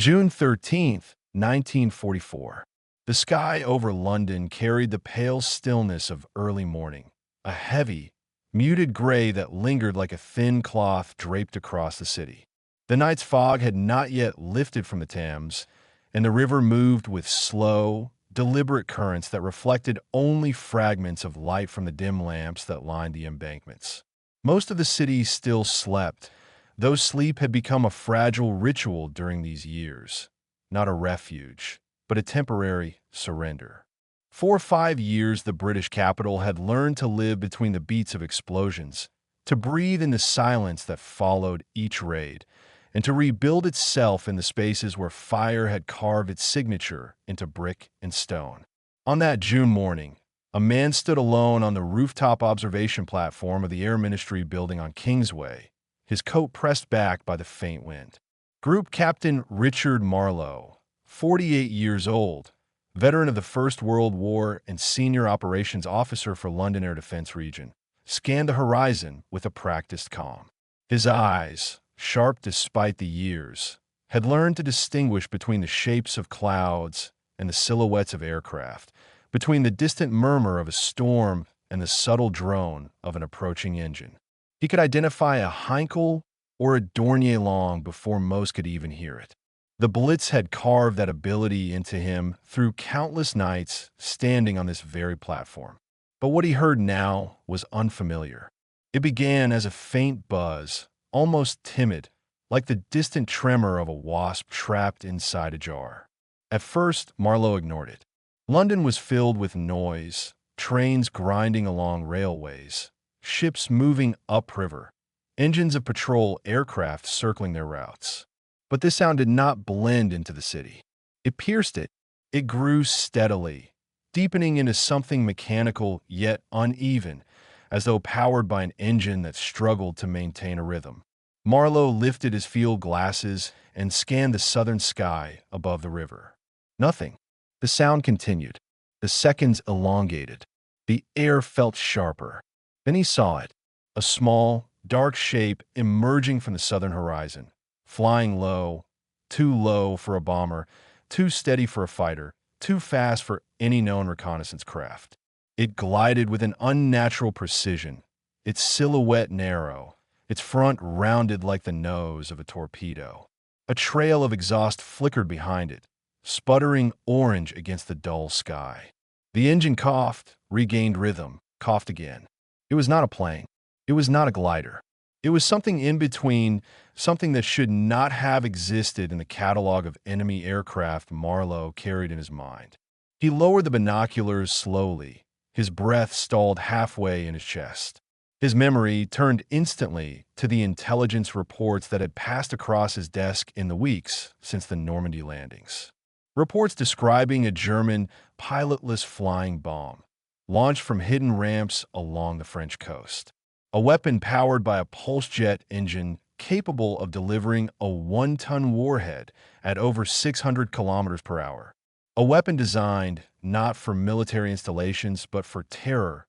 June 13th, 1944. The sky over London carried the pale stillness of early morning, a heavy, muted gray that lingered like a thin cloth draped across the city. The night's fog had not yet lifted from the Thames, and the river moved with slow, deliberate currents that reflected only fragments of light from the dim lamps that lined the embankments. Most of the city still slept, though sleep had become a fragile ritual during these years, not a refuge, but a temporary surrender. For 5 years, the British capital had learned to live between the beats of explosions, to breathe in the silence that followed each raid, and to rebuild itself in the spaces where fire had carved its signature into brick and stone. On that June morning, a man stood alone on the rooftop observation platform of the Air Ministry building on Kingsway, his coat pressed back by the faint wind. Group Captain Richard Marlowe, 48 years old, veteran of the First World War and senior operations officer for London Air Defence Region, scanned the horizon with a practiced calm. His eyes, sharp despite the years, had learned to distinguish between the shapes of clouds and the silhouettes of aircraft, between the distant murmur of a storm and the subtle drone of an approaching engine. He could identify a Heinkel or a Dornier long before most could even hear it. The Blitz had carved that ability into him through countless nights standing on this very platform. But what he heard now was unfamiliar. It began as a faint buzz, almost timid, like the distant tremor of a wasp trapped inside a jar. At first, Marlowe ignored it. London was filled with noise, trains grinding along railways, ships moving upriver, engines of patrol aircraft circling their routes. But this sound did not blend into the city. It pierced it. It grew steadily, deepening into something mechanical yet uneven, as though powered by an engine that struggled to maintain a rhythm. Marlowe lifted his field glasses and scanned the southern sky above the river. Nothing. The sound continued. The seconds elongated. The air felt sharper. Then he saw it, a small, dark shape emerging from the southern horizon, flying low, too low for a bomber, too steady for a fighter, too fast for any known reconnaissance craft. It glided with an unnatural precision, its silhouette narrow, its front rounded like the nose of a torpedo. A trail of exhaust flickered behind it, sputtering orange against the dull sky. The engine coughed, regained rhythm, coughed again. It was not a plane. It was not a glider. It was something in between, something that should not have existed in the catalog of enemy aircraft Marlowe carried in his mind. He lowered the binoculars slowly, his breath stalled halfway in his chest. His memory turned instantly to the intelligence reports that had passed across his desk in the weeks since the Normandy landings. Reports describing a German pilotless flying bomb, launched from hidden ramps along the French coast. A weapon powered by a pulse jet engine capable of delivering a 1-ton warhead at over 600 kilometers per hour. A weapon designed not for military installations but for terror,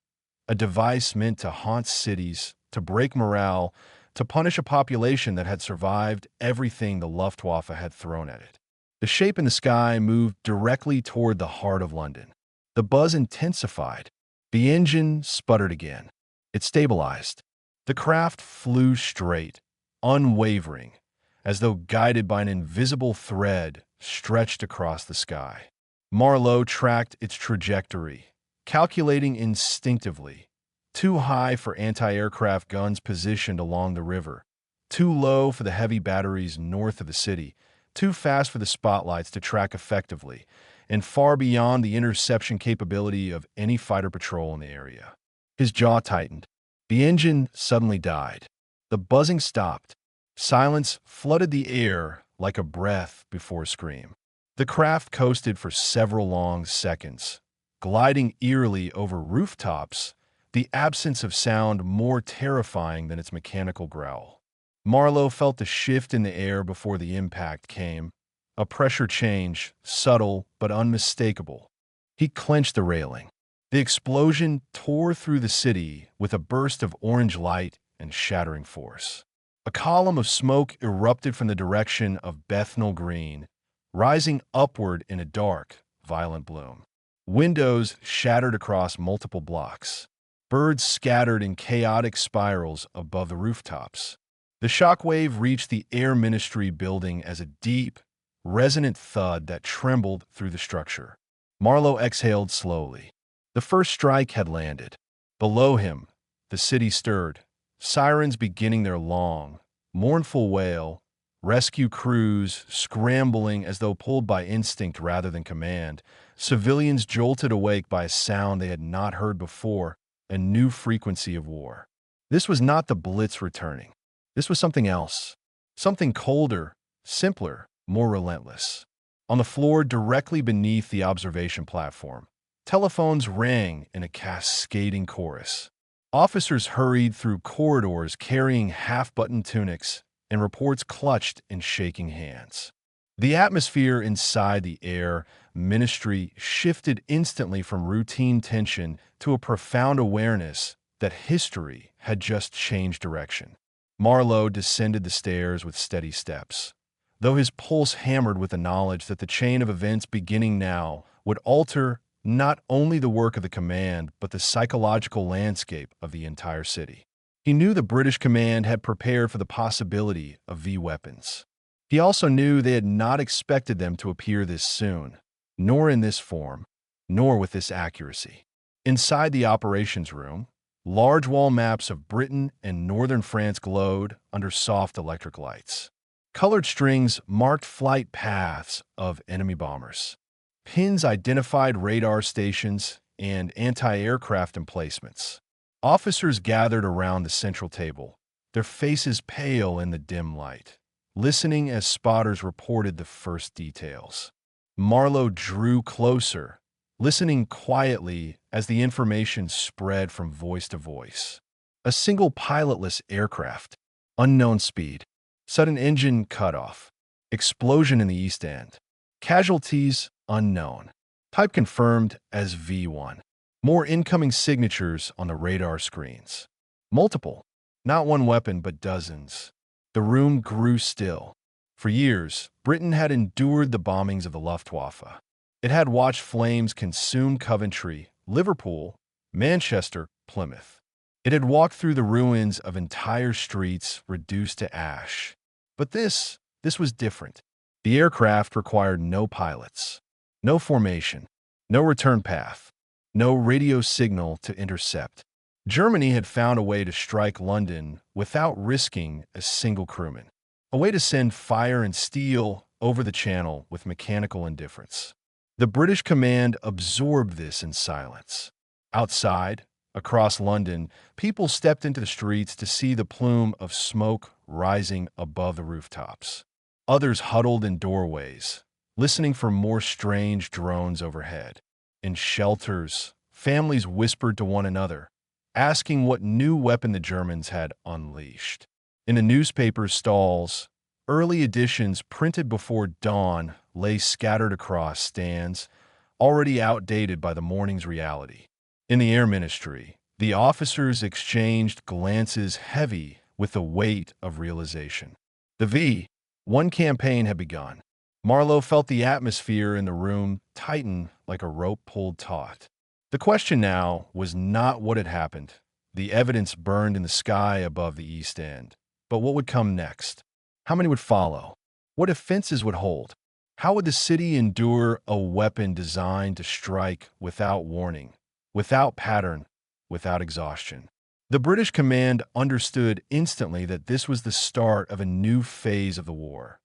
a device meant to haunt cities, to break morale, to punish a population that had survived everything the Luftwaffe had thrown at it. The shape in the sky moved directly toward the heart of London. The buzz intensified. The engine sputtered again. It stabilized. The craft flew straight, unwavering, as though guided by an invisible thread stretched across the sky. Marlowe tracked its trajectory, calculating instinctively. Too high for anti-aircraft guns positioned along the river, too low for the heavy batteries north of the city, too fast for the spotlights to track effectively, and far beyond the interception capability of any fighter patrol in the area. His jaw tightened. The engine suddenly died. The buzzing stopped. Silence flooded the air like a breath before a scream. The craft coasted for several long seconds, gliding eerily over rooftops, the absence of sound more terrifying than its mechanical growl. Marlowe felt the shift in the air before the impact came, a pressure change, subtle but unmistakable. He clenched the railing. The explosion tore through the city with a burst of orange light and shattering force. A column of smoke erupted from the direction of Bethnal Green, rising upward in a dark, violent bloom. Windows shattered across multiple blocks. Birds scattered in chaotic spirals above the rooftops. The shockwave reached the Air Ministry building as a deep, resonant thud that trembled through the structure. Marlowe exhaled slowly. The first strike had landed. Below him, the city stirred, sirens beginning their long, mournful wail, rescue crews scrambling as though pulled by instinct rather than command, civilians jolted awake by a sound they had not heard before, a new frequency of war. This was not the Blitz returning. This was something else. Something colder, simpler, more relentless. On the floor directly beneath the observation platform, telephones rang in a cascading chorus. Officers hurried through corridors carrying half-buttoned tunics, and reports clutched in shaking hands. The atmosphere inside the Air Ministry shifted instantly from routine tension to a profound awareness that history had just changed direction. Marlowe descended the stairs with steady steps, though his pulse hammered with the knowledge that the chain of events beginning now would alter not only the work of the command, but the psychological landscape of the entire city. He knew the British command had prepared for the possibility of V-weapons. He also knew they had not expected them to appear this soon, nor in this form, nor with this accuracy. Inside the operations room, large wall maps of Britain and northern France glowed under soft electric lights. Colored strings marked flight paths of enemy bombers. Pins identified radar stations and anti-aircraft emplacements. Officers gathered around the central table, their faces pale in the dim light, listening as spotters reported the first details. Marlowe drew closer, listening quietly as the information spread from voice to voice. A single pilotless aircraft, unknown speed, sudden engine cutoff, explosion in the East End, casualties unknown, type confirmed as V-1. More incoming signatures on the radar screens. Multiple, not one weapon but dozens. The room grew still. For years, Britain had endured the bombings of the Luftwaffe. It had watched flames consume Coventry, Liverpool, Manchester, Plymouth. It had walked through the ruins of entire streets reduced to ash. But this was different. The aircraft required no pilots, no formation, no return path, no radio signal to intercept. Germany had found a way to strike London without risking a single crewman, a way to send fire and steel over the channel with mechanical indifference. The British command absorbed this in silence. Outside, across London, people stepped into the streets to see the plume of smoke rising above the rooftops. Others huddled in doorways, listening for more strange drones overhead. In shelters, families whispered to one another, asking what new weapon the Germans had unleashed. In the newspaper stalls, early editions printed before dawn lay scattered across stands, already outdated by the morning's reality. In the Air Ministry, the officers exchanged glances heavy with the weight of realization. The V-1 campaign had begun. Marlowe felt the atmosphere in the room tighten like a rope pulled taut. The question now was not what had happened. The evidence burned in the sky above the East End. But what would come next? How many would follow? What defenses would hold? How would the city endure a weapon designed to strike without warning, without pattern, without exhaustion? The British command understood instantly that this was the start of a new phase of the war,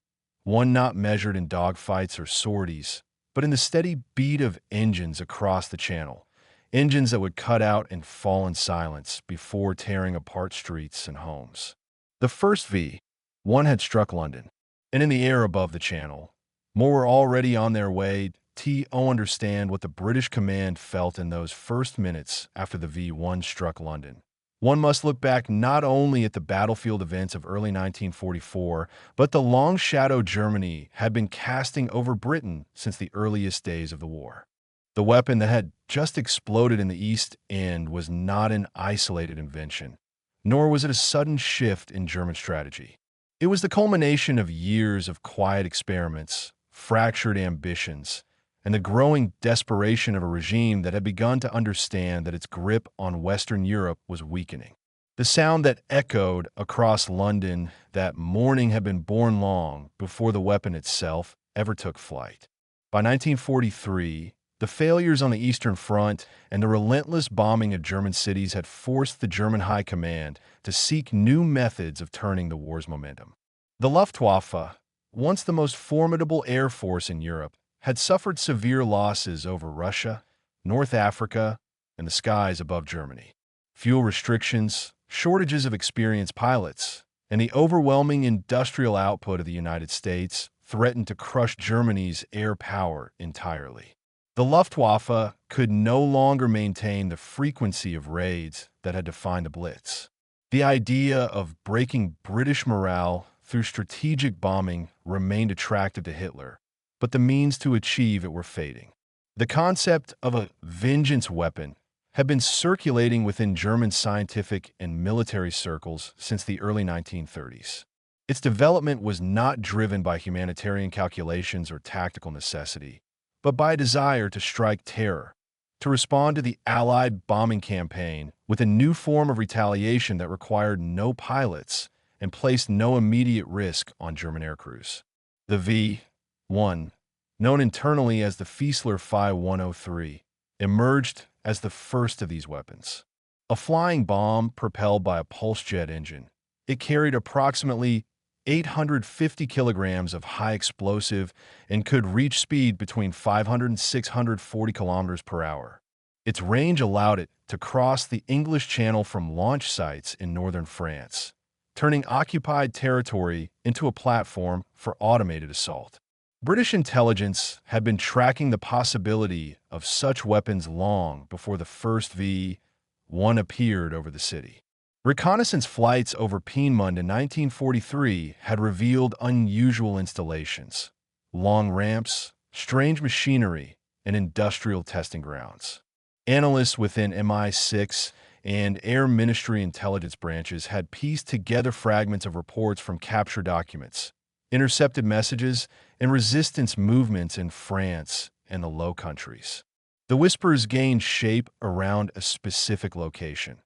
one not measured in dogfights or sorties, but in the steady beat of engines across the channel, engines that would cut out and fall in silence before tearing apart streets and homes. The first V-1 had struck London, and in the air above the channel, more were already on their way to understand what the British command felt in those first minutes after the V-1 struck London. One must look back not only at the battlefield events of early 1944, but the long shadow Germany had been casting over Britain since the earliest days of the war. The weapon that had just exploded in the East End was not an isolated invention, nor was it a sudden shift in German strategy. It was the culmination of years of quiet experiments, fractured ambitions, and the growing desperation of a regime that had begun to understand that its grip on Western Europe was weakening. The sound that echoed across London that morning had been born long before the weapon itself ever took flight. By 1943, the failures on the Eastern Front and the relentless bombing of German cities had forced the German High Command to seek new methods of turning the war's momentum. The Luftwaffe, once the most formidable air force in Europe, had suffered severe losses over Russia, North Africa, and the skies above Germany. Fuel restrictions, shortages of experienced pilots, and the overwhelming industrial output of the United States threatened to crush Germany's air power entirely. The Luftwaffe could no longer maintain the frequency of raids that had defined the Blitz. The idea of breaking British morale through strategic bombing remained attractive to Hitler, but the means to achieve it were fading. The concept of a vengeance weapon had been circulating within German scientific and military circles since the early 1930s. Its development was not driven by humanitarian calculations or tactical necessity, but by a desire to strike terror, to respond to the Allied bombing campaign with a new form of retaliation that required no pilots and placed no immediate risk on German aircrews. The V-1, known internally as the Fiesler Fi-103, emerged as the first of these weapons. A flying bomb propelled by a pulse jet engine, it carried approximately 850 kilograms of high explosive and could reach speed between 500 and 640 kilometers per hour. Its range allowed it to cross the English Channel from launch sites in northern France, turning occupied territory into a platform for automated assault. British intelligence had been tracking the possibility of such weapons long before the first V-1 appeared over the city. Reconnaissance flights over Piedmont in 1943 had revealed unusual installations, long ramps, strange machinery, and industrial testing grounds. Analysts within MI6 and Air Ministry intelligence branches had pieced together fragments of reports from capture documents, intercepted messages, and resistance movements in France and the Low Countries. The whispers gained shape around a specific location: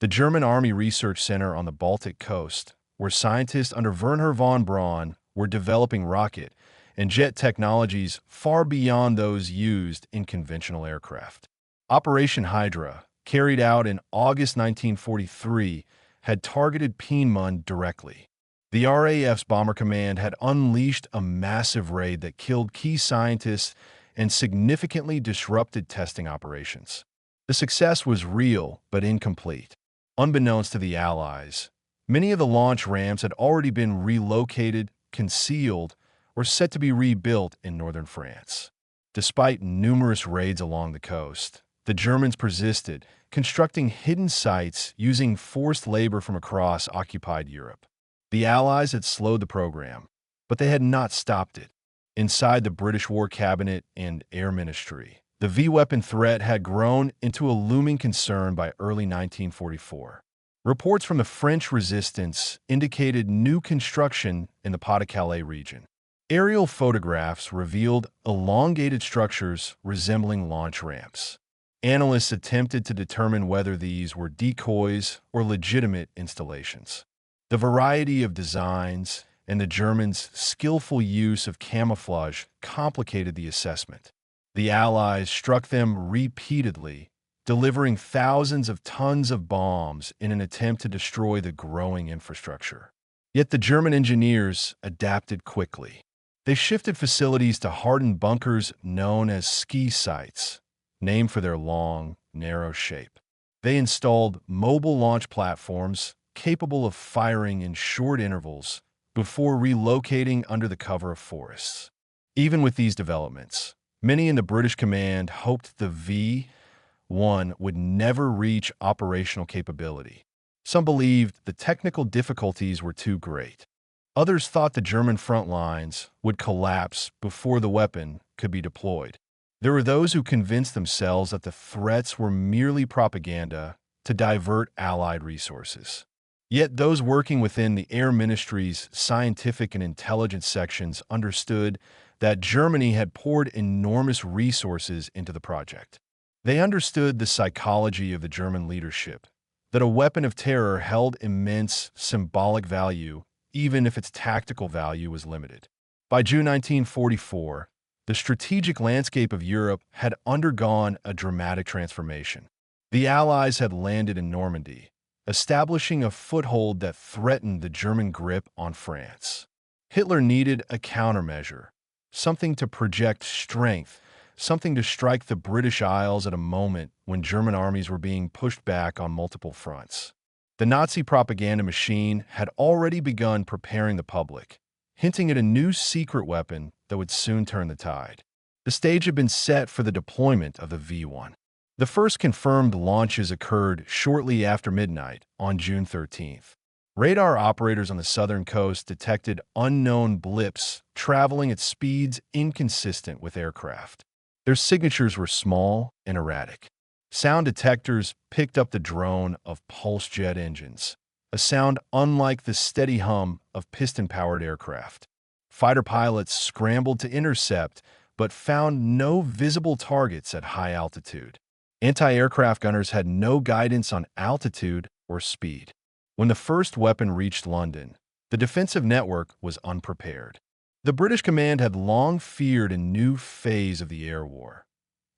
the German Army Research Center on the Baltic coast, where scientists under Wernher von Braun were developing rocket and jet technologies far beyond those used in conventional aircraft. Operation Hydra, carried out in August 1943, had targeted Piedmont directly. The RAF's Bomber Command had unleashed a massive raid that killed key scientists and significantly disrupted testing operations. The success was real but incomplete. Unbeknownst to the Allies, many of the launch ramps had already been relocated, concealed, or set to be rebuilt in northern France. Despite numerous raids along the coast, the Germans persisted, constructing hidden sites using forced labor from across occupied Europe. The Allies had slowed the program, but they had not stopped it. Inside the British War Cabinet and Air Ministry, the V-weapon threat had grown into a looming concern by early 1944. Reports from the French resistance indicated new construction in the Pas-de-Calais region. Aerial photographs revealed elongated structures resembling launch ramps. Analysts attempted to determine whether these were decoys or legitimate installations. The variety of designs and the Germans' skillful use of camouflage complicated the assessment. The Allies struck them repeatedly, delivering thousands of tons of bombs in an attempt to destroy the growing infrastructure. Yet the German engineers adapted quickly. They shifted facilities to hardened bunkers known as ski sites, named for their long, narrow shape. They installed mobile launch platforms capable of firing in short intervals before relocating under the cover of forests. Even with these developments, many in the British command hoped the V-1 would never reach operational capability. Some believed the technical difficulties were too great. Others thought the German front lines would collapse before the weapon could be deployed. There were those who convinced themselves that the threats were merely propaganda to divert Allied resources. Yet those working within the Air Ministry's scientific and intelligence sections understood that Germany had poured enormous resources into the project. They understood the psychology of the German leadership, that a weapon of terror held immense symbolic value even if its tactical value was limited. By June 1944, the strategic landscape of Europe had undergone a dramatic transformation. The Allies had landed in Normandy, establishing a foothold that threatened the German grip on France. Hitler needed a countermeasure, something to project strength, something to strike the British Isles at a moment when German armies were being pushed back on multiple fronts. The Nazi propaganda machine had already begun preparing the public, hinting at a new secret weapon that would soon turn the tide. The stage had been set for the deployment of the V-1. The first confirmed launches occurred shortly after midnight on June 13th. Radar operators on the southern coast detected unknown blips traveling at speeds inconsistent with aircraft. Their signatures were small and erratic. Sound detectors picked up the drone of pulse jet engines, a sound unlike the steady hum of piston-powered aircraft. Fighter pilots scrambled to intercept, but found no visible targets at high altitude. Anti-aircraft gunners had no guidance on altitude or speed. When the first weapon reached London, the defensive network was unprepared. The British command had long feared a new phase of the air war,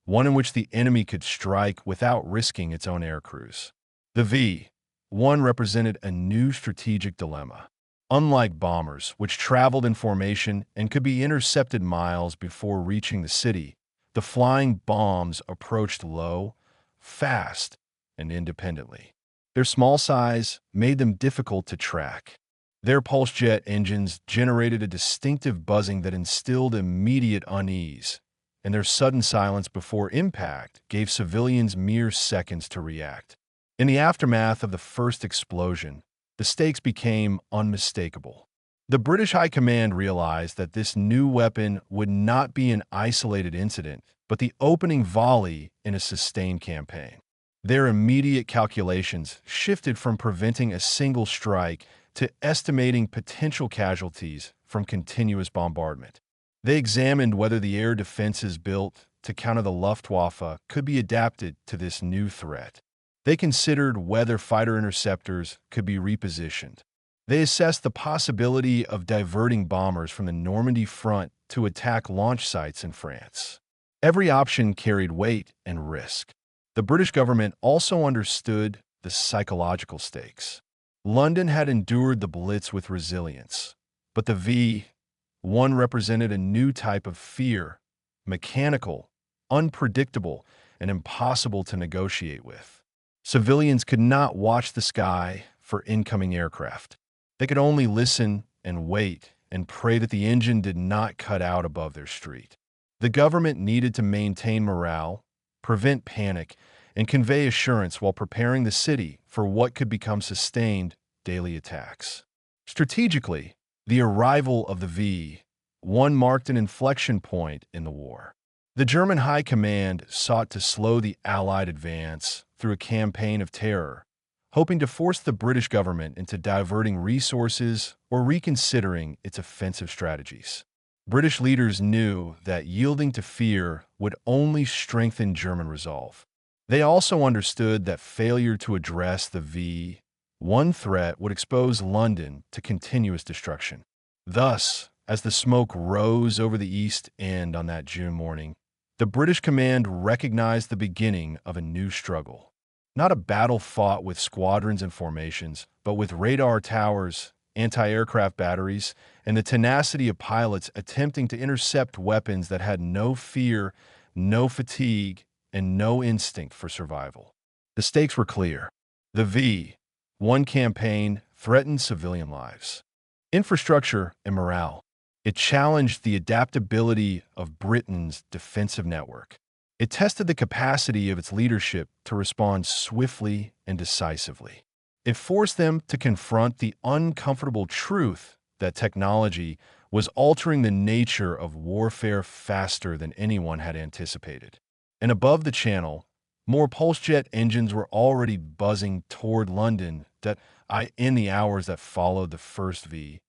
one in which the enemy could strike without risking its own air crews. The V-1 represented a new strategic dilemma. Unlike bombers, which traveled in formation and could be intercepted miles before reaching the city, the flying bombs approached low, fast, and independently. Their small size made them difficult to track. Their pulse jet engines generated a distinctive buzzing that instilled immediate unease, and their sudden silence before impact gave civilians mere seconds to react. In the aftermath of the first explosion, the stakes became unmistakable. The British High Command realized that this new weapon would not be an isolated incident, but the opening volley in a sustained campaign. Their immediate calculations shifted from preventing a single strike to estimating potential casualties from continuous bombardment. They examined whether the air defenses built to counter the Luftwaffe could be adapted to this new threat. They considered whether fighter interceptors could be repositioned. They assessed the possibility of diverting bombers from the Normandy front to attack launch sites in France. Every option carried weight and risk. The British government also understood the psychological stakes. London had endured the Blitz with resilience, but the V-1 represented a new type of fear, mechanical, unpredictable, and impossible to negotiate with. Civilians could not watch the sky for incoming aircraft. They could only listen and wait and pray that the engine did not cut out above their street. The government needed to maintain morale, prevent panic, and convey assurance while preparing the city for what could become sustained daily attacks. Strategically, the arrival of the V-1 marked an inflection point in the war. The German High Command sought to slow the Allied advance through a campaign of terror, hoping to force the British government into diverting resources or reconsidering its offensive strategies. British leaders knew that yielding to fear would only strengthen German resolve. They also understood that failure to address the V-1 threat would expose London to continuous destruction. Thus, as the smoke rose over the East End on that June morning, the British command recognized the beginning of a new struggle. Not a battle fought with squadrons and formations, but with radar towers, anti-aircraft batteries, and the tenacity of pilots attempting to intercept weapons that had no fear, no fatigue, and no instinct for survival. The stakes were clear. The V-1 campaign threatened civilian lives, infrastructure, and morale. It challenged the adaptability of Britain's defensive network. It tested the capacity of its leadership to respond swiftly and decisively. It forced them to confront the uncomfortable truth that technology was altering the nature of warfare faster than anyone had anticipated. And above the Channel, more pulse jet engines were already buzzing toward London in the hours that followed the first V-1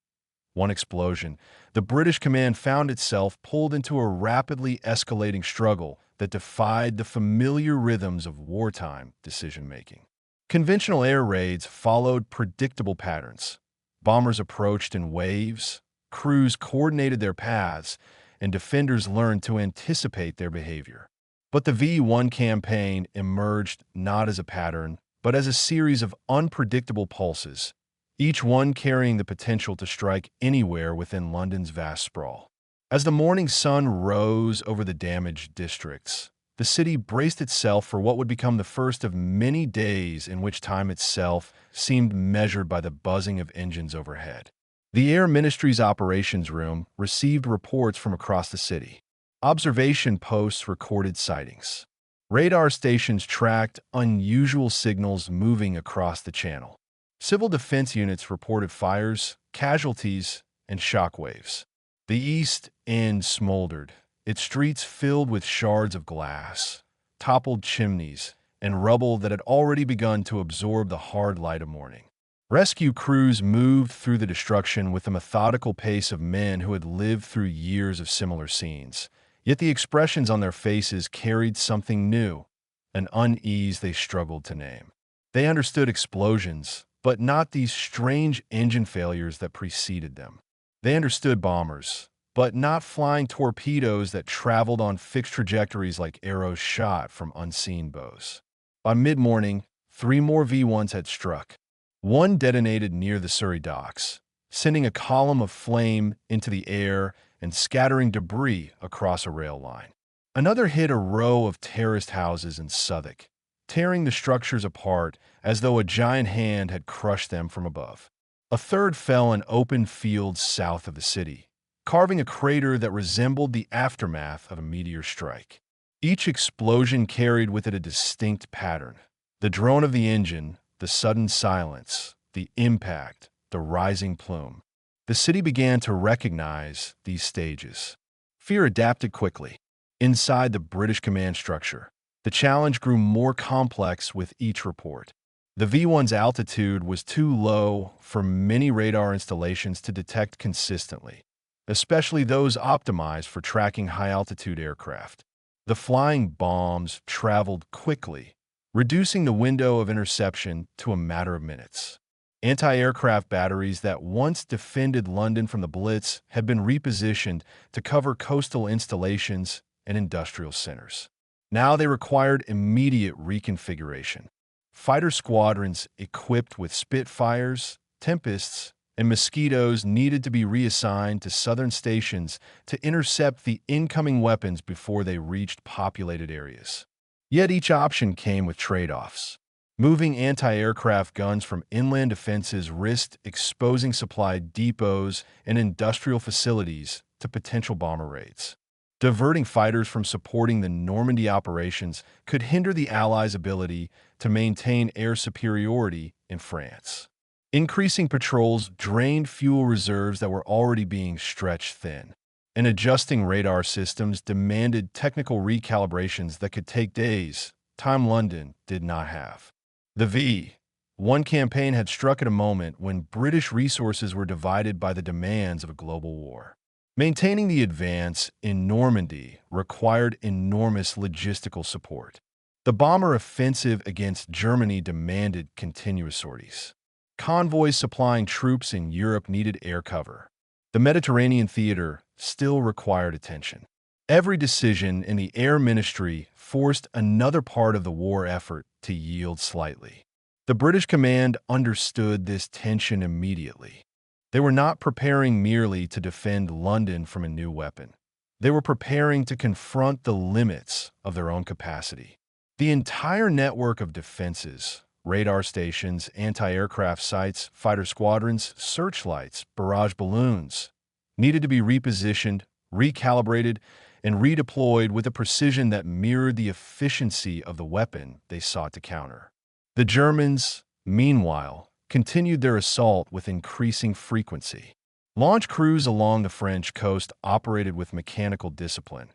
One explosion, the British command found itself pulled into a rapidly escalating struggle that defied the familiar rhythms of wartime decision-making. Conventional air raids followed predictable patterns. Bombers approached in waves, crews coordinated their paths, and defenders learned to anticipate their behavior. But the V-1 campaign emerged not as a pattern, but as a series of unpredictable pulses, each one carrying the potential to strike anywhere within London's vast sprawl. As the morning sun rose over the damaged districts, the city braced itself for what would become the first of many days in which time itself seemed measured by the buzzing of engines overhead. The Air Ministry's operations room received reports from across the city. Observation posts recorded sightings. Radar stations tracked unusual signals moving across the channel. Civil defense units reported fires, casualties, and shockwaves. The East End smoldered, its streets filled with shards of glass, toppled chimneys, and rubble that had already begun to absorb the hard light of morning. Rescue crews moved through the destruction with the methodical pace of men who had lived through years of similar scenes, yet the expressions on their faces carried something new, an unease they struggled to name. They understood explosions, but not these strange engine failures that preceded them. They understood bombers, but not flying torpedoes that traveled on fixed trajectories like arrows shot from unseen bows. By mid-morning, 3 more V-1s had struck. One detonated near the Surrey docks, sending a column of flame into the air and scattering debris across a rail line. Another hit a row of terraced houses in Southwark, tearing the structures apart as though a giant hand had crushed them from above. A third fell in open fields south of the city, carving a crater that resembled the aftermath of a meteor strike. Each explosion carried with it a distinct pattern. The drone of the engine, the sudden silence, the impact, the rising plume. The city began to recognize these stages. Fear adapted quickly. Inside the British command structure, the challenge grew more complex with each report. The V-1's altitude was too low for many radar installations to detect consistently, especially those optimized for tracking high-altitude aircraft. The flying bombs traveled quickly, reducing the window of interception to a matter of minutes. Anti-aircraft batteries that once defended London from the Blitz had been repositioned to cover coastal installations and industrial centers. Now they required immediate reconfiguration. Fighter squadrons equipped with Spitfires, Tempests, and Mosquitoes needed to be reassigned to southern stations to intercept the incoming weapons before they reached populated areas. Yet each option came with trade-offs. Moving anti-aircraft guns from inland defenses risked exposing supply depots and industrial facilities to potential bomber raids. Diverting fighters from supporting the Normandy operations could hinder the Allies' ability to maintain air superiority in France. Increasing patrols drained fuel reserves that were already being stretched thin, and adjusting radar systems demanded technical recalibrations that could take days, time London did not have. The V-1 campaign had struck at a moment when British resources were divided by the demands of a global war. Maintaining the advance in Normandy required enormous logistical support. The bomber offensive against Germany demanded continuous sorties. Convoys supplying troops in Europe needed air cover. The Mediterranean theater still required attention. Every decision in the Air Ministry forced another part of the war effort to yield slightly. The British command understood this tension immediately. They were not preparing merely to defend London from a new weapon. They were preparing to confront the limits of their own capacity. The entire network of defenses, radar stations, anti-aircraft sites, fighter squadrons, searchlights, barrage balloons, needed to be repositioned, recalibrated, and redeployed with a precision that mirrored the efficiency of the weapon they sought to counter. The Germans, meanwhile, continued their assault with increasing frequency. Launch crews along the French coast operated with mechanical discipline,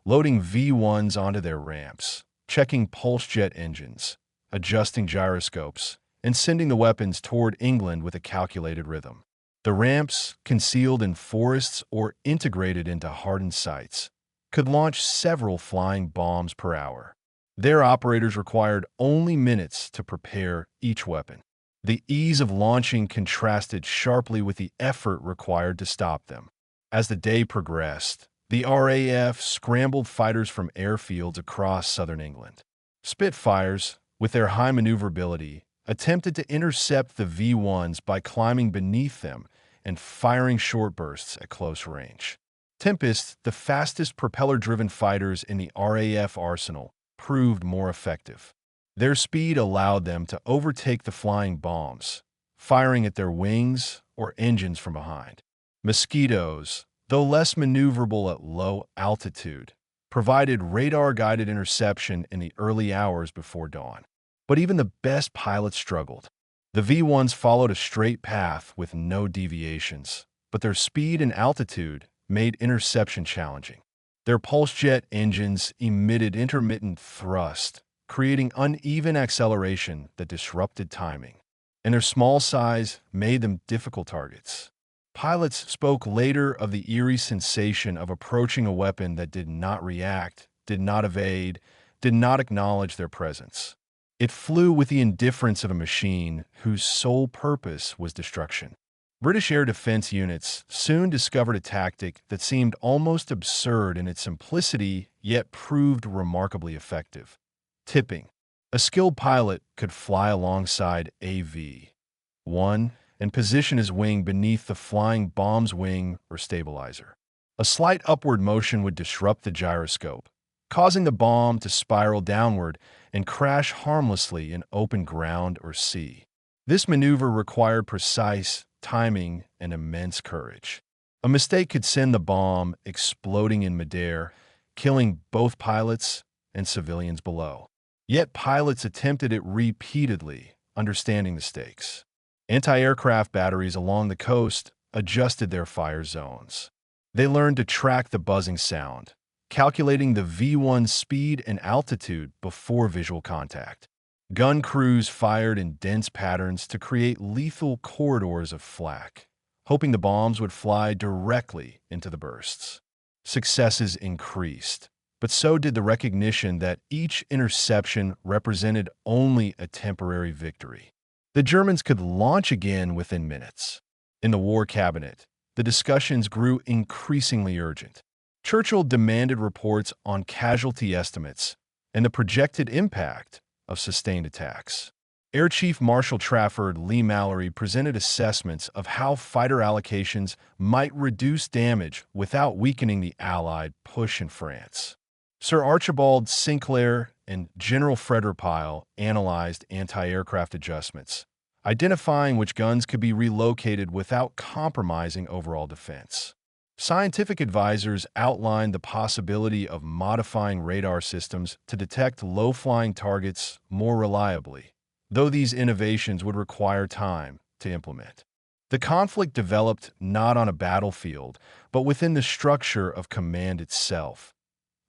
loading V-1s onto their ramps, checking pulse jet engines, adjusting gyroscopes, and sending the weapons toward England with a calculated rhythm. The ramps, concealed in forests or integrated into hardened sites, could launch several flying bombs per hour. Their operators required only minutes to prepare each weapon. The ease of launching contrasted sharply with the effort required to stop them. As the day progressed, the RAF scrambled fighters from airfields across southern England. Spitfires, with their high maneuverability, attempted to intercept the V-1s by climbing beneath them and firing short bursts at close range. Tempests, the fastest propeller-driven fighters in the RAF arsenal, proved more effective. Their speed allowed them to overtake the flying bombs, firing at their wings or engines from behind. Mosquitoes, though less maneuverable at low altitude, provided radar-guided interception in the early hours before dawn. But even the best pilots struggled. The V-1s followed a straight path with no deviations, but their speed and altitude made interception challenging. Their pulse jet engines emitted intermittent thrust, creating uneven acceleration that disrupted timing, and their small size made them difficult targets. Pilots spoke later of the eerie sensation of approaching a weapon that did not react, did not evade, did not acknowledge their presence. It flew with the indifference of a machine whose sole purpose was destruction. British air defense units soon discovered a tactic that seemed almost absurd in its simplicity, yet proved remarkably effective. Tipping. A skilled pilot could fly alongside a V-1 and position his wing beneath the flying bomb's wing or stabilizer. A slight upward motion would disrupt the gyroscope, causing the bomb to spiral downward and crash harmlessly in open ground or sea. This maneuver required precise timing and immense courage. A mistake could send the bomb exploding in midair, killing both pilots and civilians below. Yet pilots attempted it repeatedly, understanding the stakes. Anti-aircraft batteries along the coast adjusted their fire zones. They learned to track the buzzing sound, calculating the V-1's speed and altitude before visual contact. Gun crews fired in dense patterns to create lethal corridors of flak, hoping the bombs would fly directly into the bursts. Successes increased, but so did the recognition that each interception represented only a temporary victory. The Germans could launch again within minutes. In the War Cabinet, the discussions grew increasingly urgent. Churchill demanded reports on casualty estimates and the projected impact of sustained attacks. Air Chief Marshal Trafford Leigh-Mallory presented assessments of how fighter allocations might reduce damage without weakening the Allied push in France. Sir Archibald Sinclair and General Frederick Pyle analyzed anti-aircraft adjustments, identifying which guns could be relocated without compromising overall defense. Scientific advisors outlined the possibility of modifying radar systems to detect low-flying targets more reliably, though these innovations would require time to implement. The conflict developed not on a battlefield, but within the structure of command itself.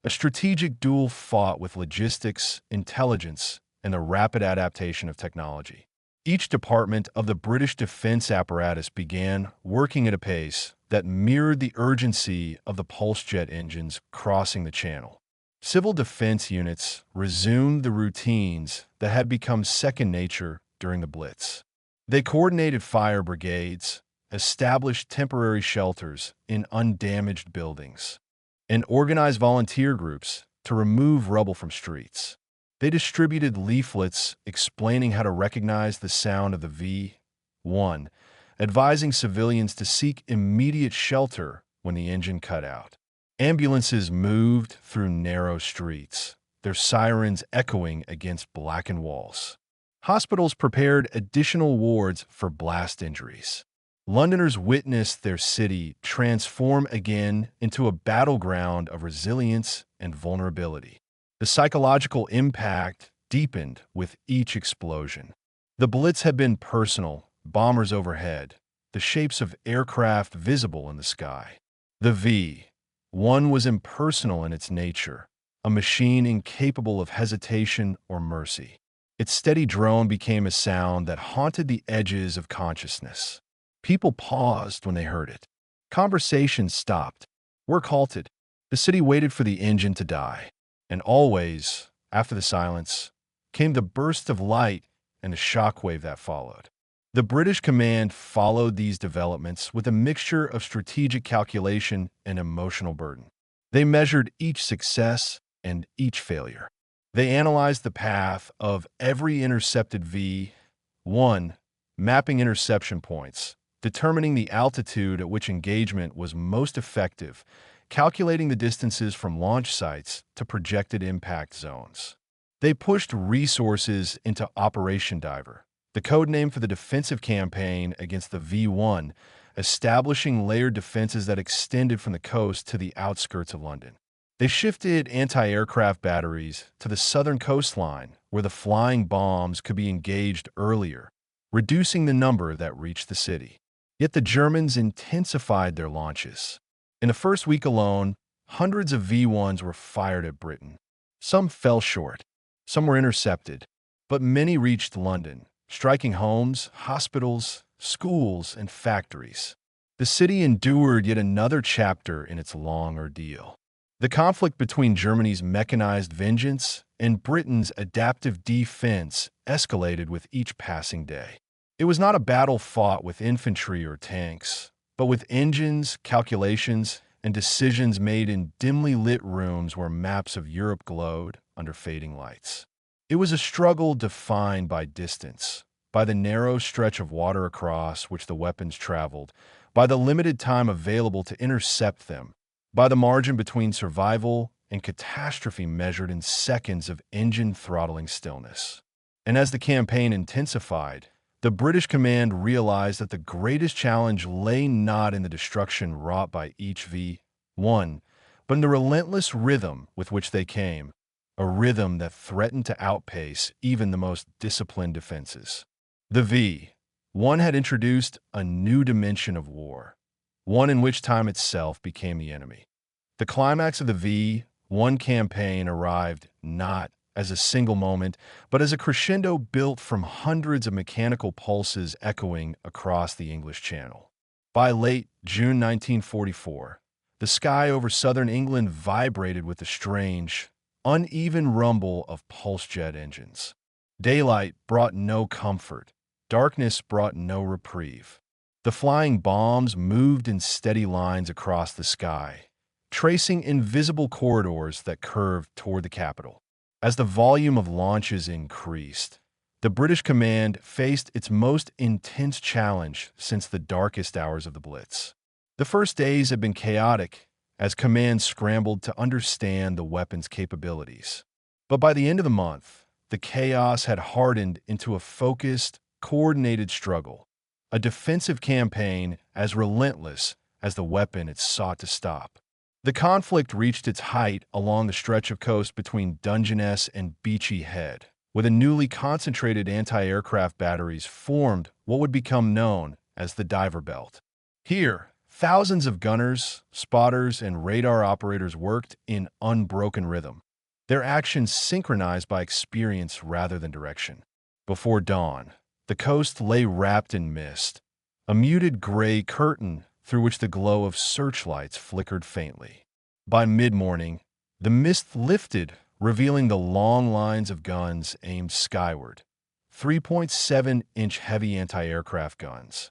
A strategic duel fought with logistics, intelligence, and the rapid adaptation of technology. Each department of the British defense apparatus began working at a pace that mirrored the urgency of the pulse jet engines crossing the channel. Civil defense units resumed the routines that had become second nature during the Blitz. They coordinated fire brigades, established temporary shelters in undamaged buildings, and organized volunteer groups to remove rubble from streets. They distributed leaflets explaining how to recognize the sound of the V-1, advising civilians to seek immediate shelter when the engine cut out. Ambulances moved through narrow streets, their sirens echoing against blackened walls. Hospitals prepared additional wards for blast injuries. Londoners witnessed their city transform again into a battleground of resilience and vulnerability. The psychological impact deepened with each explosion. The Blitz had been personal, bombers overhead, the shapes of aircraft visible in the sky. The V-1 was impersonal in its nature, a machine incapable of hesitation or mercy. Its steady drone became a sound that haunted the edges of consciousness. People paused when they heard it. Conversations stopped. Work halted. The city waited for the engine to die. And always, after the silence, came the burst of light and the shockwave that followed. The British command followed these developments with a mixture of strategic calculation and emotional burden. They measured each success and each failure. They analyzed the path of every intercepted V-1, mapping interception points, determining the altitude at which engagement was most effective, calculating the distances from launch sites to projected impact zones. They pushed resources into Operation Diver, the code name for the defensive campaign against the V-1, establishing layered defenses that extended from the coast to the outskirts of London. They shifted anti-aircraft batteries to the southern coastline, where the flying bombs could be engaged earlier, reducing the number that reached the city. Yet the Germans intensified their launches. In the first week alone, hundreds of V-1s were fired at Britain. Some fell short, some were intercepted, but many reached London, striking homes, hospitals, schools, and factories. The city endured yet another chapter in its long ordeal. The conflict between Germany's mechanized vengeance and Britain's adaptive defense escalated with each passing day. It was not a battle fought with infantry or tanks, but with engines, calculations, and decisions made in dimly lit rooms where maps of Europe glowed under fading lights. It was a struggle defined by distance, by the narrow stretch of water across which the weapons traveled, by the limited time available to intercept them, by the margin between survival and catastrophe measured in seconds of engine throttling stillness. And as the campaign intensified, the British command realized that the greatest challenge lay not in the destruction wrought by each V-1, but in the relentless rhythm with which they came, a rhythm that threatened to outpace even the most disciplined defenses. The V-1 had introduced a new dimension of war, one in which time itself became the enemy. The climax of the V-1 campaign arrived not as a single moment, but as a crescendo built from hundreds of mechanical pulses echoing across the English Channel. By late June 1944, the sky over southern England vibrated with the strange, uneven rumble of pulse jet engines. Daylight brought no comfort. Darkness brought no reprieve. The flying bombs moved in steady lines across the sky, tracing invisible corridors that curved toward the capital. As the volume of launches increased, the British command faced its most intense challenge since the darkest hours of the Blitz. The first days had been chaotic as command scrambled to understand the weapon's capabilities. But by the end of the month, the chaos had hardened into a focused, coordinated struggle, a defensive campaign as relentless as the weapon it sought to stop. The conflict reached its height along the stretch of coast between Dungeness and Beachy Head, where the newly concentrated anti-aircraft batteries formed what would become known as the Diver Belt. Here, thousands of gunners, spotters, and radar operators worked in unbroken rhythm, their actions synchronized by experience rather than direction. Before dawn, the coast lay wrapped in mist, a muted gray curtain through which the glow of searchlights flickered faintly. By mid-morning, the mist lifted, revealing the long lines of guns aimed skyward, 3.7-inch heavy anti-aircraft guns,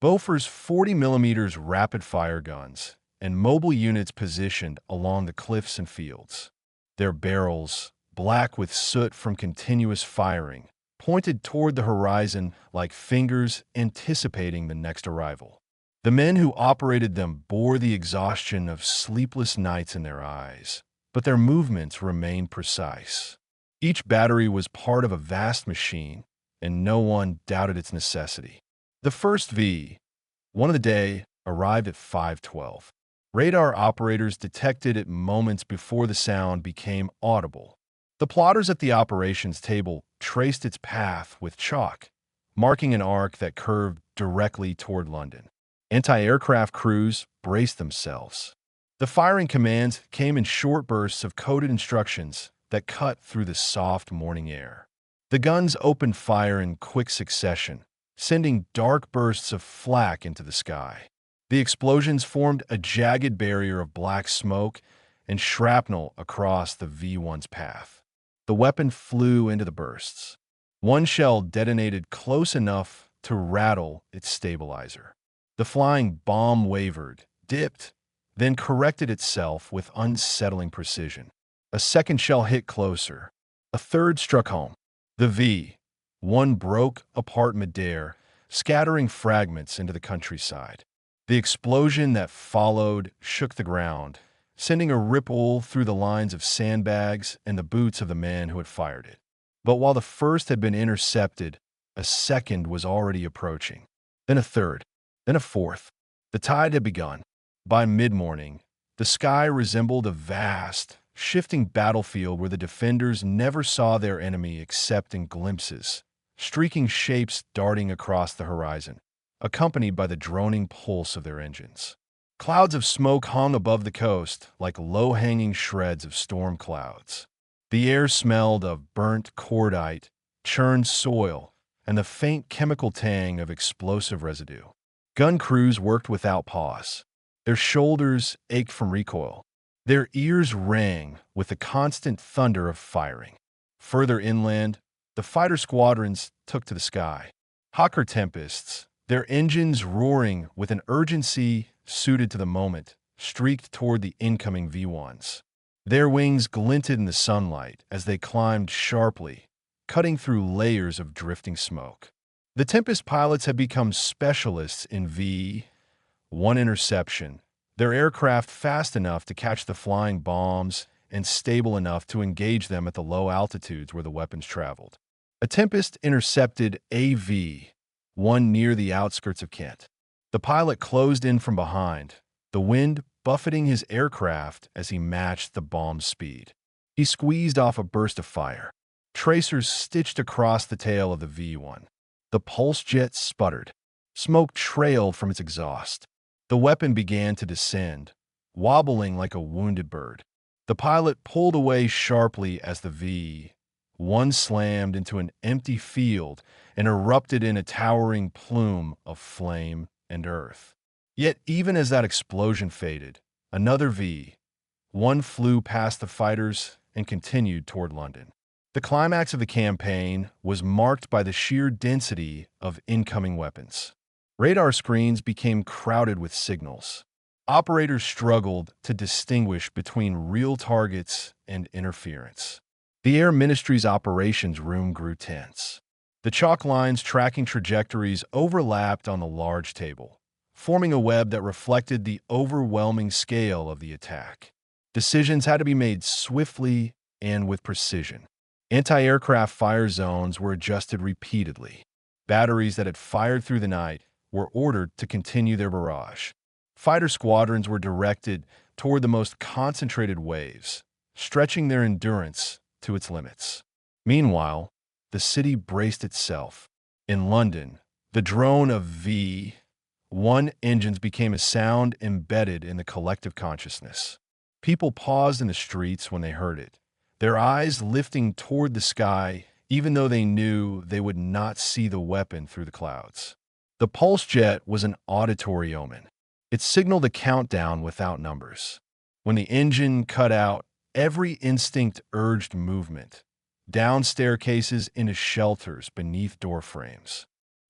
Bofors 40mm rapid-fire guns, and mobile units positioned along the cliffs and fields. Their barrels, black with soot from continuous firing, pointed toward the horizon like fingers anticipating the next arrival. The men who operated them bore the exhaustion of sleepless nights in their eyes, but their movements remained precise. Each battery was part of a vast machine, and no one doubted its necessity. The first V-1 of the day arrived at 5:12. Radar operators detected it moments before the sound became audible. The plotters at the operations table traced its path with chalk, marking an arc that curved directly toward London. Anti-aircraft crews braced themselves. The firing commands came in short bursts of coded instructions that cut through the soft morning air. The guns opened fire in quick succession, sending dark bursts of flak into the sky. The explosions formed a jagged barrier of black smoke and shrapnel across the V-1's path. The weapon flew into the bursts. One shell detonated close enough to rattle its stabilizer. The flying bomb wavered, dipped, then corrected itself with unsettling precision. A second shell hit closer. A third struck home. The V-1 broke apart midair, scattering fragments into the countryside. The explosion that followed shook the ground, sending a ripple through the lines of sandbags and the boots of the men who had fired it. But while the first had been intercepted, a second was already approaching. Then a third, then a fourth. The tide had begun. By mid-morning, the sky resembled a vast, shifting battlefield where the defenders never saw their enemy except in glimpses, streaking shapes darting across the horizon, accompanied by the droning pulse of their engines. Clouds of smoke hung above the coast like low-hanging shreds of storm clouds. The air smelled of burnt cordite, churned soil, and the faint chemical tang of explosive residue. Gun crews worked without pause. Their shoulders ached from recoil. Their ears rang with the constant thunder of firing. Further inland, the fighter squadrons took to the sky. Hawker tempests, their engines roaring with an urgency suited to the moment, streaked toward the incoming V-1s. Their wings glinted in the sunlight as they climbed sharply, cutting through layers of drifting smoke. The Tempest pilots had become specialists in V-1 interception, their aircraft fast enough to catch the flying bombs and stable enough to engage them at the low altitudes where the weapons traveled. A Tempest intercepted a V-1 near the outskirts of Kent. The pilot closed in from behind, the wind buffeting his aircraft as he matched the bomb's speed. He squeezed off a burst of fire. Tracers stitched across the tail of the V-1. The pulse jet sputtered. Smoke trailed from its exhaust. The weapon began to descend, wobbling like a wounded bird. The pilot pulled away sharply as the V-1 slammed into an empty field and erupted in a towering plume of flame and earth. Yet even as that explosion faded, another V-1 flew past the fighters and continued toward London. The climax of the campaign was marked by the sheer density of incoming weapons. Radar screens became crowded with signals. Operators struggled to distinguish between real targets and interference. The Air Ministry's operations room grew tense. The chalk lines tracking trajectories overlapped on the large table, forming a web that reflected the overwhelming scale of the attack. Decisions had to be made swiftly and with precision. Anti-aircraft fire zones were adjusted repeatedly. Batteries that had fired through the night were ordered to continue their barrage. Fighter squadrons were directed toward the most concentrated waves, stretching their endurance to its limits. Meanwhile, the city braced itself. In London, the drone of V-1 engines became a sound embedded in the collective consciousness. People paused in the streets when they heard it, their eyes lifting toward the sky, even though they knew they would not see the weapon through the clouds. The pulse jet was an auditory omen. It signaled a countdown without numbers. When the engine cut out, every instinct urged movement, down staircases into shelters beneath door frames.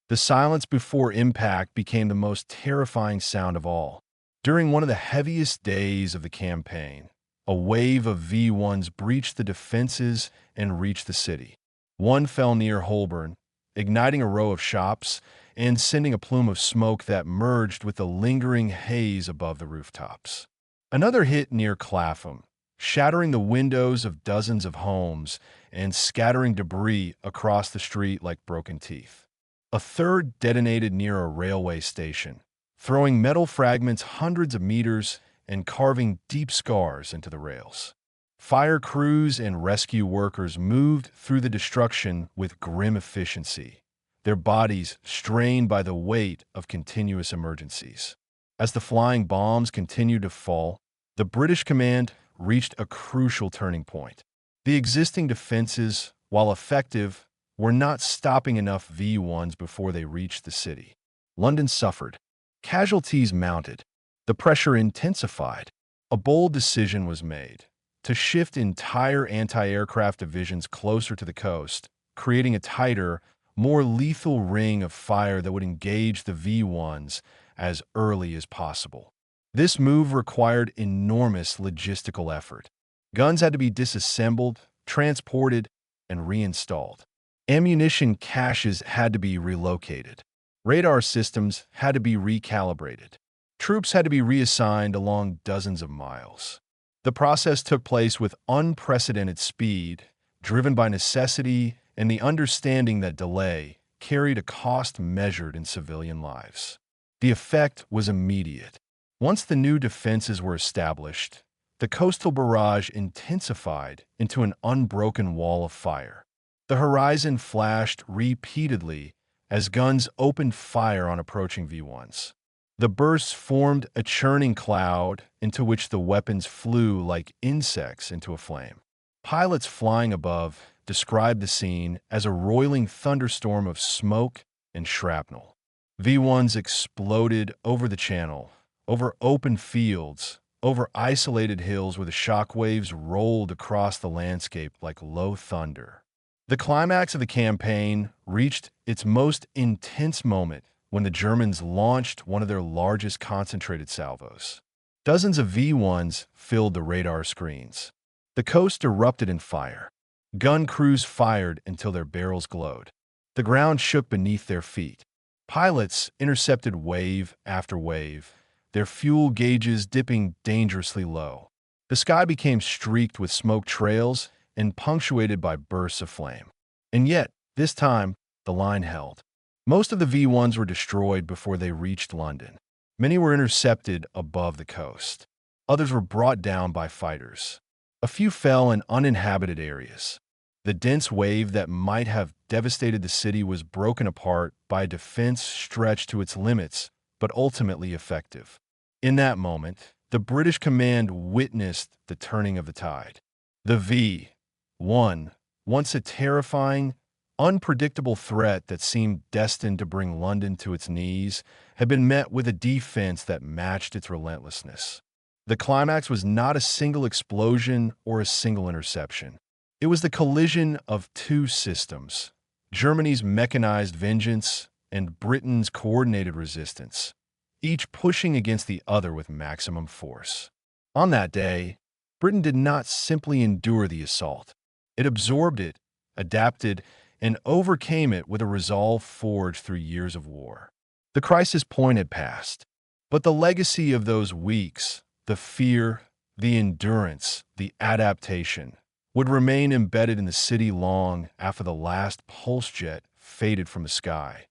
The silence before impact became the most terrifying sound of all. During one of the heaviest days of the campaign, a wave of V-1s breached the defenses and reached the city. One fell near Holborn, igniting a row of shops and sending a plume of smoke that merged with the lingering haze above the rooftops. Another hit near Clapham, shattering the windows of dozens of homes and scattering debris across the street like broken teeth. A third detonated near a railway station, throwing metal fragments hundreds of meters and carving deep scars into the rails. Fire crews and rescue workers moved through the destruction with grim efficiency, their bodies strained by the weight of continuous emergencies. As the flying bombs continued to fall, the British command reached a crucial turning point. The existing defenses, while effective, were not stopping enough V-1s before they reached the city. London suffered. Casualties mounted. The pressure intensified. A bold decision was made to shift entire anti-aircraft divisions closer to the coast, creating a tighter, more lethal ring of fire that would engage the V-1s as early as possible. This move required enormous logistical effort. Guns had to be disassembled, transported, and reinstalled. Ammunition caches had to be relocated. Radar systems had to be recalibrated. Troops had to be reassigned along dozens of miles. The process took place with unprecedented speed, driven by necessity and the understanding that delay carried a cost measured in civilian lives. The effect was immediate. Once the new defenses were established, the coastal barrage intensified into an unbroken wall of fire. The horizon flashed repeatedly as guns opened fire on approaching V-1s. The bursts formed a churning cloud into which the weapons flew like insects into a flame. Pilots flying above described the scene as a roiling thunderstorm of smoke and shrapnel. V-1s exploded over the channel, over open fields, over isolated hills where the shock waves rolled across the landscape like low thunder. The climax of the campaign reached its most intense moment when the Germans launched one of their largest concentrated salvos. Dozens of V-1s filled the radar screens. The coast erupted in fire. Gun crews fired until their barrels glowed. The ground shook beneath their feet. Pilots intercepted wave after wave, their fuel gauges dipping dangerously low. The sky became streaked with smoke trails and punctuated by bursts of flame. And yet, this time, the line held. Most of the V-1s were destroyed before they reached London. Many were intercepted above the coast. Others were brought down by fighters. A few fell in uninhabited areas. The dense wave that might have devastated the city was broken apart by a defense stretched to its limits, but ultimately effective. In that moment, the British command witnessed the turning of the tide. The V-1, once a terrifying, unpredictable threat that seemed destined to bring London to its knees, had been met with a defense that matched its relentlessness. The climax was not a single explosion or a single interception. It was the collision of two systems, Germany's mechanized vengeance and Britain's coordinated resistance, each pushing against the other with maximum force. On that day, Britain did not simply endure the assault. It absorbed it, adapted, and overcame it with a resolve forged through years of war. The crisis point had passed, but the legacy of those weeks, the fear, the endurance, the adaptation, would remain embedded in the city long after the last pulse jet faded from the sky.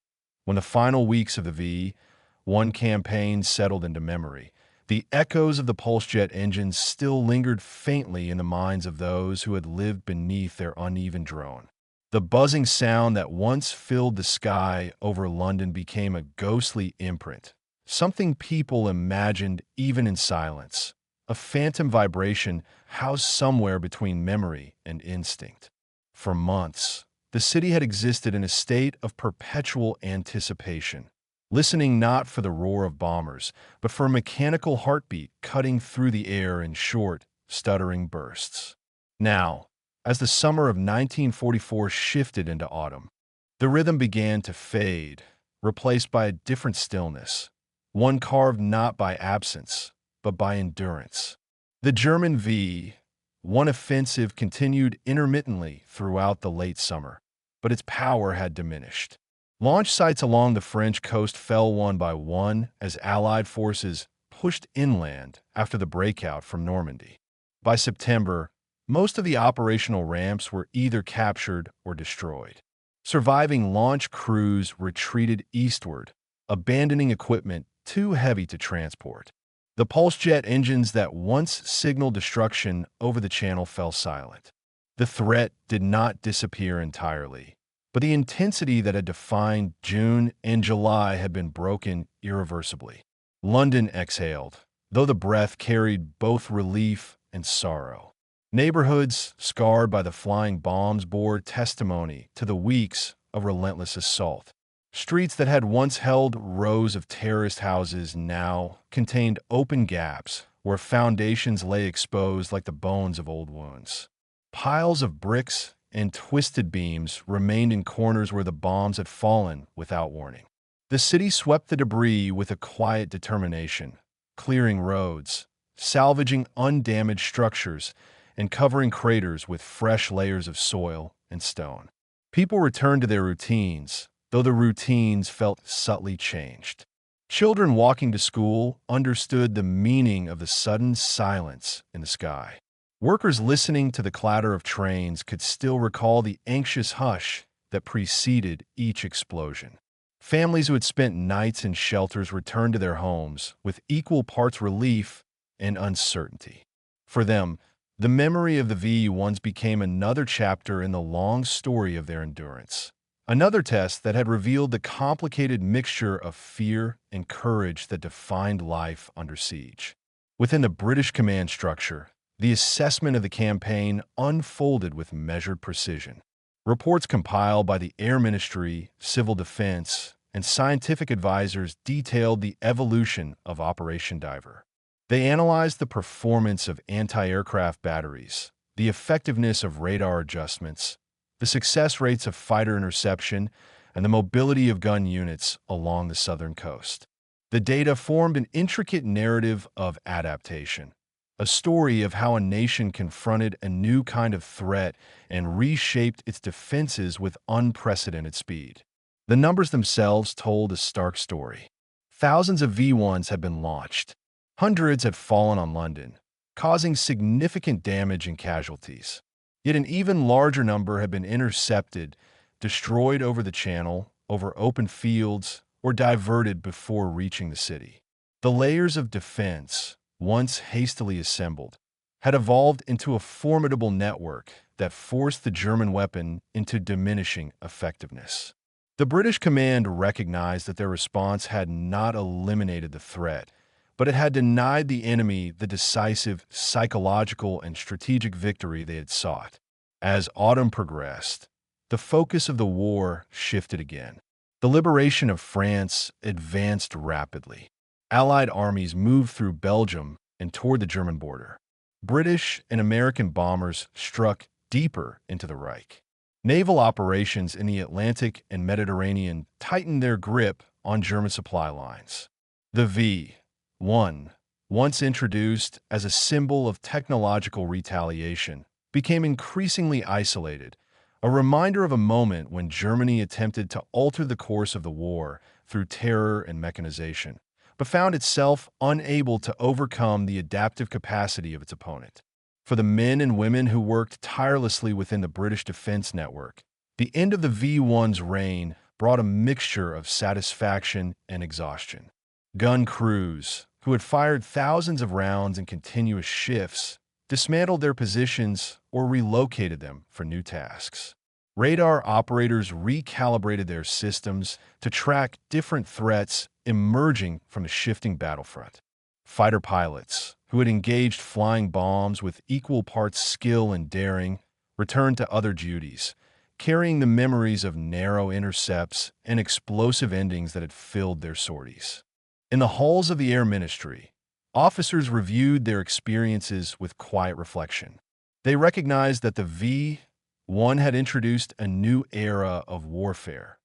When the final weeks of the V-1 campaign settled into memory, the echoes of the pulse jet engines still lingered faintly in the minds of those who had lived beneath their uneven drone. The buzzing sound that once filled the sky over London became a ghostly imprint, something people imagined even in silence, a phantom vibration housed somewhere between memory and instinct. For months, the city had existed in a state of perpetual anticipation, listening not for the roar of bombers, but for a mechanical heartbeat cutting through the air in short, stuttering bursts. Now, as the summer of 1944 shifted into autumn, the rhythm began to fade, replaced by a different stillness, one carved not by absence, but by endurance. The German V-1 offensive continued intermittently throughout the late summer, but its power had diminished. Launch sites along the French coast fell one by one as Allied forces pushed inland after the breakout from Normandy. By September, most of the operational ramps were either captured or destroyed. Surviving launch crews retreated eastward, abandoning equipment too heavy to transport. The pulse jet engines that once signaled destruction over the channel fell silent. The threat did not disappear entirely, but the intensity that had defined June and July had been broken irreversibly. London exhaled, though the breath carried both relief and sorrow. Neighborhoods scarred by the flying bombs bore testimony to the weeks of relentless assault. Streets that had once held rows of terraced houses now contained open gaps where foundations lay exposed like the bones of old wounds. Piles of bricks and twisted beams remained in corners where the bombs had fallen without warning. The city swept the debris with a quiet determination, clearing roads, salvaging undamaged structures, and covering craters with fresh layers of soil and stone. People returned to their routines, though the routines felt subtly changed. Children walking to school understood the meaning of the sudden silence in the sky. Workers listening to the clatter of trains could still recall the anxious hush that preceded each explosion. Families who had spent nights in shelters returned to their homes with equal parts relief and uncertainty. For them, the memory of the V-1s became another chapter in the long story of their endurance. Another test that had revealed the complicated mixture of fear and courage that defined life under siege. Within the British command structure, the assessment of the campaign unfolded with measured precision. Reports compiled by the Air Ministry, Civil Defense, and scientific advisors detailed the evolution of Operation Diver. They analyzed the performance of anti-aircraft batteries, the effectiveness of radar adjustments, the success rates of fighter interception, and the mobility of gun units along the southern coast. The data formed an intricate narrative of adaptation, a story of how a nation confronted a new kind of threat and reshaped its defenses with unprecedented speed. The numbers themselves told a stark story. Thousands of V-1s had been launched. Hundreds had fallen on London, causing significant damage and casualties. Yet an even larger number had been intercepted, destroyed over the channel, over open fields, or diverted before reaching the city. The layers of defense, once hastily assembled, had evolved into a formidable network that forced the German weapon into diminishing effectiveness. The British command recognized that their response had not eliminated the threat, but it had denied the enemy the decisive psychological and strategic victory they had sought. As autumn progressed, the focus of the war shifted again. The liberation of France advanced rapidly. Allied armies moved through Belgium and toward the German border. British and American bombers struck deeper into the Reich. Naval operations in the Atlantic and Mediterranean tightened their grip on German supply lines. The V-1, once introduced as a symbol of technological retaliation, became increasingly isolated, a reminder of a moment when Germany attempted to alter the course of the war through terror and mechanization, but found itself unable to overcome the adaptive capacity of its opponent. For the men and women who worked tirelessly within the British defense network, the end of the V-1's reign brought a mixture of satisfaction and exhaustion. Gun crews, who had fired thousands of rounds in continuous shifts, dismantled their positions or relocated them for new tasks. Radar operators recalibrated their systems to track different threats emerging from the shifting battlefront. Fighter pilots, who had engaged flying bombs with equal parts skill and daring, returned to other duties, carrying the memories of narrow intercepts and explosive endings that had filled their sorties. In the halls of the Air Ministry, officers reviewed their experiences with quiet reflection. They recognized that the V-1 had introduced a new era of warfare,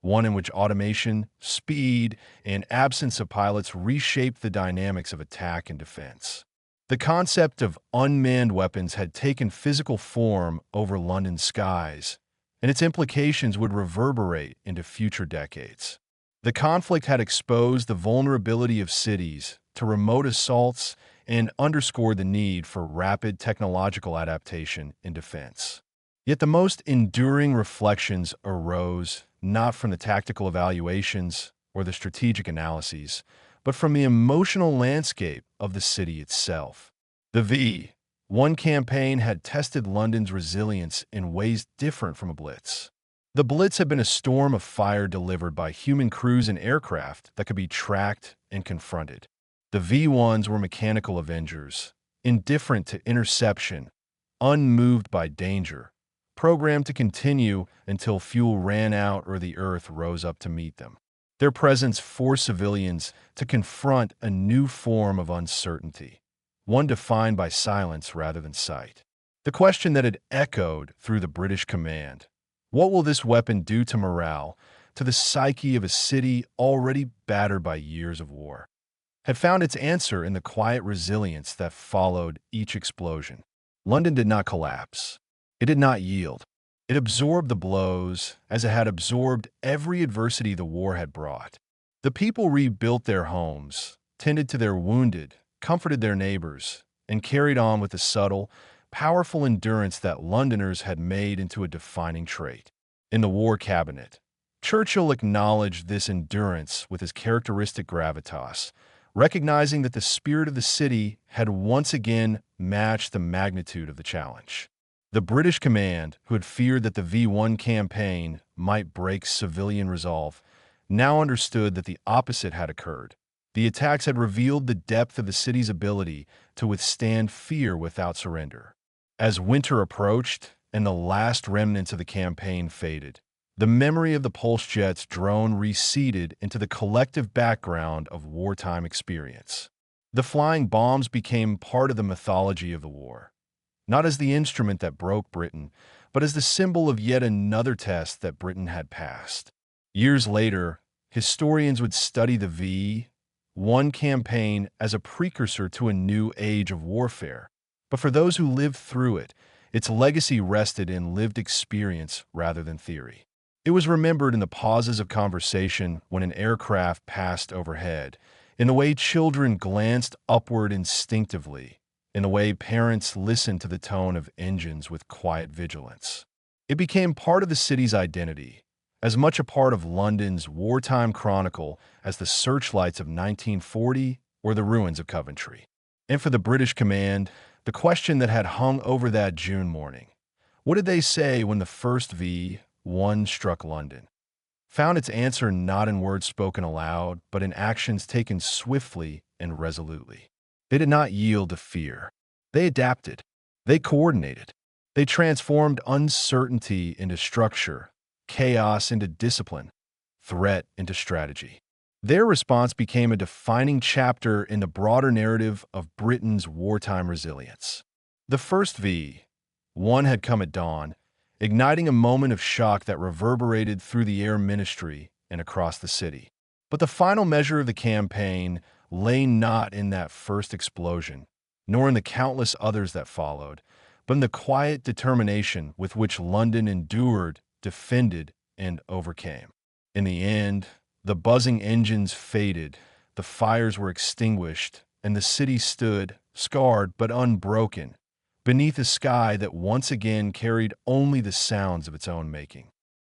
one in which automation, speed, and absence of pilots reshaped the dynamics of attack and defense. The concept of unmanned weapons had taken physical form over London's skies, and its implications would reverberate into future decades. The conflict had exposed the vulnerability of cities to remote assaults and underscored the need for rapid technological adaptation in defense. Yet the most enduring reflections arose not from the tactical evaluations or the strategic analyses, but from the emotional landscape of the city itself. The V-1 campaign had tested London's resilience in ways different from a blitz. The Blitz had been a storm of fire delivered by human crews and aircraft that could be tracked and confronted. The V-1s were mechanical avengers, indifferent to interception, unmoved by danger, programmed to continue until fuel ran out or the Earth rose up to meet them. Their presence forced civilians to confront a new form of uncertainty, one defined by silence rather than sight. The question that had echoed through the British command: what will this weapon do to morale, to the psyche of a city already battered by years of war, had found its answer in the quiet resilience that followed each explosion. London did not collapse. It did not yield. It absorbed the blows as it had absorbed every adversity the war had brought. The people rebuilt their homes, tended to their wounded, comforted their neighbors, and carried on with the subtle, powerful endurance that Londoners had made into a defining trait. In the War Cabinet, Churchill acknowledged this endurance with his characteristic gravitas, recognizing that the spirit of the city had once again matched the magnitude of the challenge. The British command, who had feared that the V-1 campaign might break civilian resolve, now understood that the opposite had occurred. The attacks had revealed the depth of the city's ability to withstand fear without surrender. As winter approached and the last remnants of the campaign faded, the memory of the pulse jet's drone receded into the collective background of wartime experience. The flying bombs became part of the mythology of the war, not as the instrument that broke Britain, but as the symbol of yet another test that Britain had passed. Years later, historians would study the V-1 campaign as a precursor to a new age of warfare. But for those who lived through it, its legacy rested in lived experience rather than theory. It was remembered in the pauses of conversation when an aircraft passed overhead, in the way children glanced upward instinctively, in the way parents listened to the tone of engines with quiet vigilance. It became part of the city's identity, as much a part of London's wartime chronicle as the searchlights of 1940 or the ruins of Coventry. And for the British command, the question that had hung over that June morning, what did they say when the first V-1 struck London, found its answer not in words spoken aloud, but in actions taken swiftly and resolutely. They did not yield to fear. They adapted. They coordinated. They transformed uncertainty into structure, chaos into discipline, threat into strategy. Their response became a defining chapter in the broader narrative of Britain's wartime resilience. The first V-1 had come at dawn, igniting a moment of shock that reverberated through the air ministry and across the city. But the final measure of the campaign lay not in that first explosion, nor in the countless others that followed, but in the quiet determination with which London endured, defended, and overcame. In the end, the buzzing engines faded, the fires were extinguished, and the city stood, scarred but unbroken, beneath a sky that once again carried only the sounds of its own making.